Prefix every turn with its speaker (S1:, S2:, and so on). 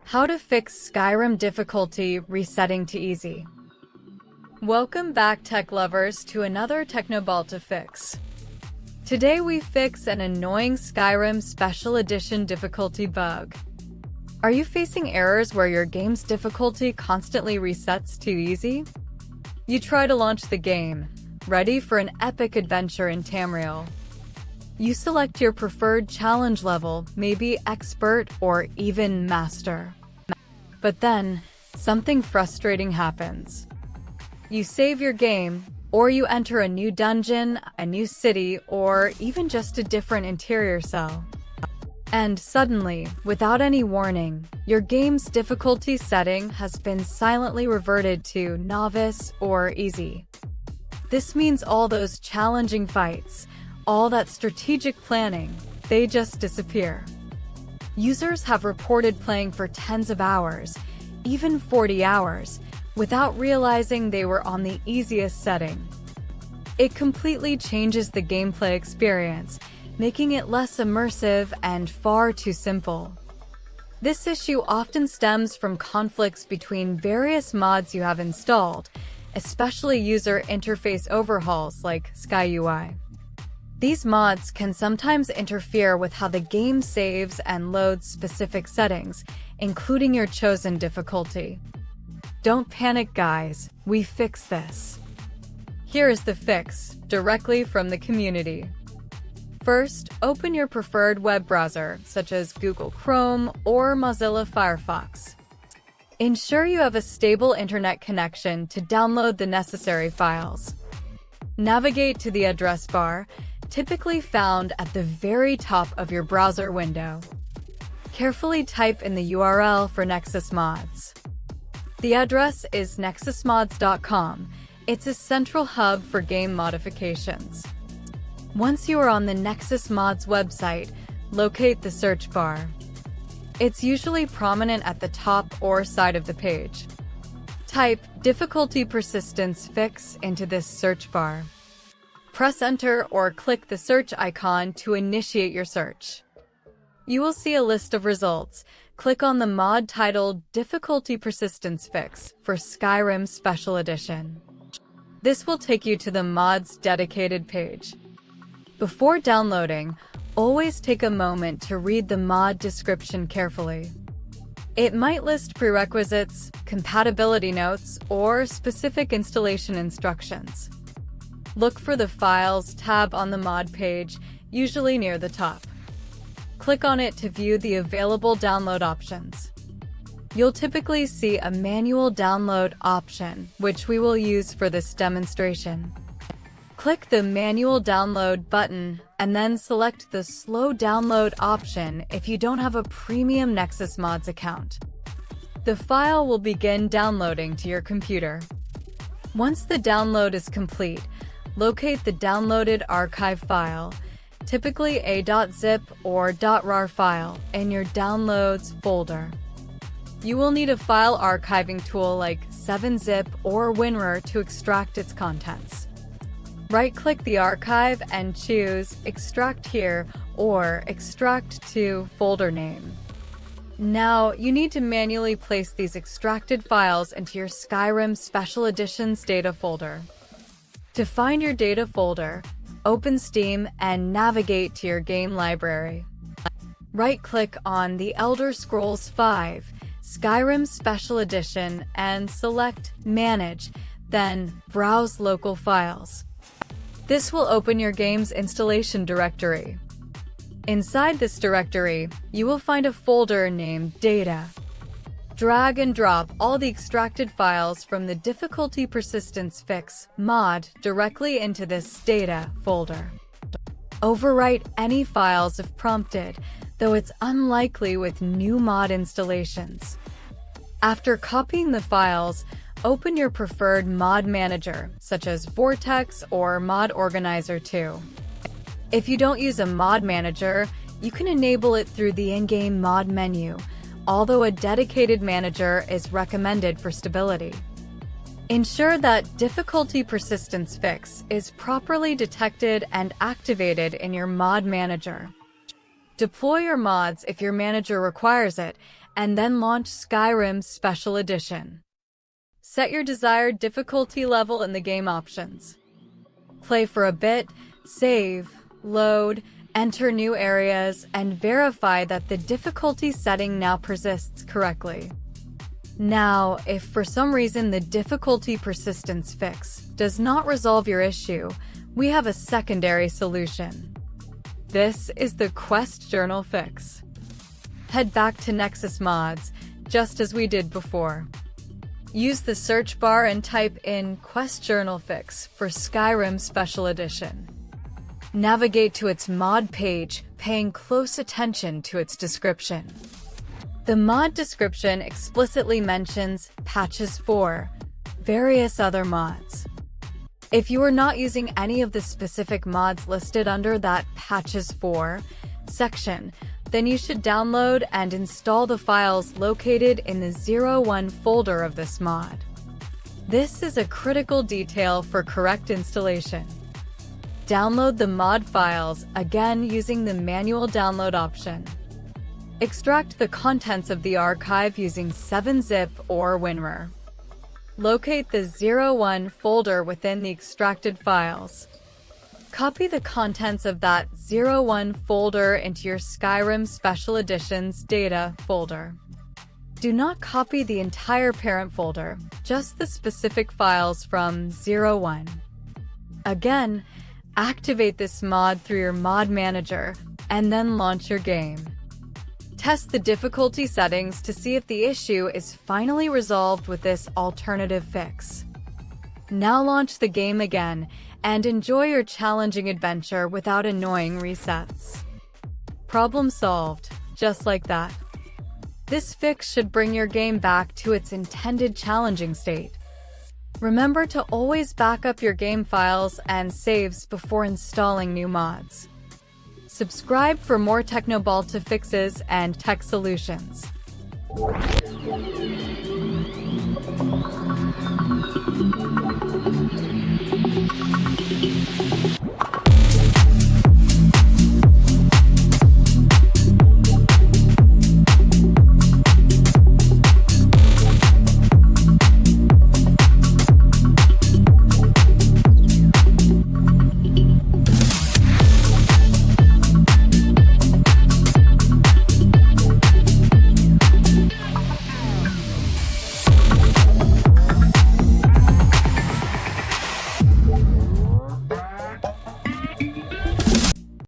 S1: How to fix Skyrim difficulty resetting to easy. Welcome back, tech lovers, to another Teknobalta fix. Today we fix an annoying Skyrim Special Edition difficulty bug. Are you facing errors where your game's difficulty constantly resets too easy? You try to launch the game, ready for an epic adventure in Tamriel. You select your preferred challenge level, maybe expert or even master. But then, something frustrating happens. You save your game, or you enter a new dungeon, a new city, or even just a different interior cell. And suddenly, without any warning, your game's difficulty setting has been silently reverted to Novice or Easy. This means all those challenging fights, all that strategic planning, they just disappear. Users have reported playing for tens of hours, even 40 hours, without realizing they were on the easiest setting. It completely changes the gameplay experience, making it less immersive and far too simple. This issue often stems from conflicts between various mods you have installed, especially user interface overhauls like SkyUI. These mods can sometimes interfere with how the game saves and loads specific settings, including your chosen difficulty. Don't panic, guys, we fix this. Here is the fix, directly from the community. First, open your preferred web browser, such as Google Chrome or Mozilla Firefox. Ensure you have a stable internet connection to download the necessary files. Navigate to the address bar, typically found at the very top of your browser window. Carefully type in the URL for Nexus mods. The address is nexusmods.com. It's a central hub for game modifications. Once you are on the Nexus Mods website, locate the search bar. It's usually prominent at the top or side of the page. Type Difficulty Persistence Fix into this search bar. Press Enter or click the search icon to initiate your search. You will see a list of results. Click on the mod titled Difficulty Persistence Fix for Skyrim Special Edition. This will take you to the mod's dedicated page. Before downloading, always take a moment to read the mod description carefully. It might list prerequisites, compatibility notes, or specific installation instructions. Look for the Files tab on the mod page, usually near the top. Click on it to view the available download options. You'll typically see a manual download option, which we will use for this demonstration. Click the Manual Download button, and then select the Slow Download option if you don't have a premium Nexus Mods account. The file will begin downloading to your computer. Once the download is complete, locate the downloaded archive file, typically a .zip or .rar file, in your Downloads folder. You will need a file archiving tool like 7-zip or WinRAR to extract its contents. Right-click the archive and choose Extract Here or Extract to Folder Name. Now, you need to manually place these extracted files into your Skyrim Special Edition's data folder. To find your data folder, open Steam and navigate to your game library. Right-click on the Elder Scrolls V Skyrim Special Edition and select Manage, then Browse Local Files. This will open your game's installation directory. Inside this directory, you will find a folder named Data. Drag and drop all the extracted files from the Difficulty Persistence Fix mod directly into this Data folder. Overwrite any files if prompted, though it's unlikely with new mod installations. After copying the files, open your preferred mod manager, such as Vortex or Mod Organizer 2. If you don't use a mod manager, you can enable it through the in-game mod menu, although a dedicated manager is recommended for stability. Ensure that Difficulty Persistence Fix is properly detected and activated in your mod manager. Deploy your mods if your manager requires it, and then launch Skyrim Special Edition. Set your desired difficulty level in the game options. Play for a bit, save, load, enter new areas, and verify that the difficulty setting now persists correctly. Now, if for some reason the difficulty persistence fix does not resolve your issue, we have a secondary solution. This is the Quest Journal fix. Head back to Nexus mods, just as we did before. Use the search bar and type in Quest Journal fix for Skyrim Special Edition. Navigate to its mod page, paying close attention to its description. The mod description explicitly mentions patches for various other mods. If you are not using any of the specific mods listed under that patches for section, then you should download and install the files located in the 01 folder of this mod. This is a critical detail for correct installation. Download the mod files, again using the manual download option. Extract the contents of the archive using 7-zip or WinRAR. Locate the 01 folder within the extracted files. Copy the contents of that 01 folder into your Skyrim Special Edition's data folder. Do not copy the entire parent folder, just the specific files from 01. Again, activate this mod through your mod manager, and then launch your game. Test the difficulty settings to see if the issue is finally resolved with this alternative fix. Now launch the game again, and enjoy your challenging adventure without annoying resets. Problem solved, just like that. This fix should bring your game back to its intended challenging state. Remember to always back up your game files and saves before installing new mods. Subscribe for more Teknobalta fixes and tech solutions.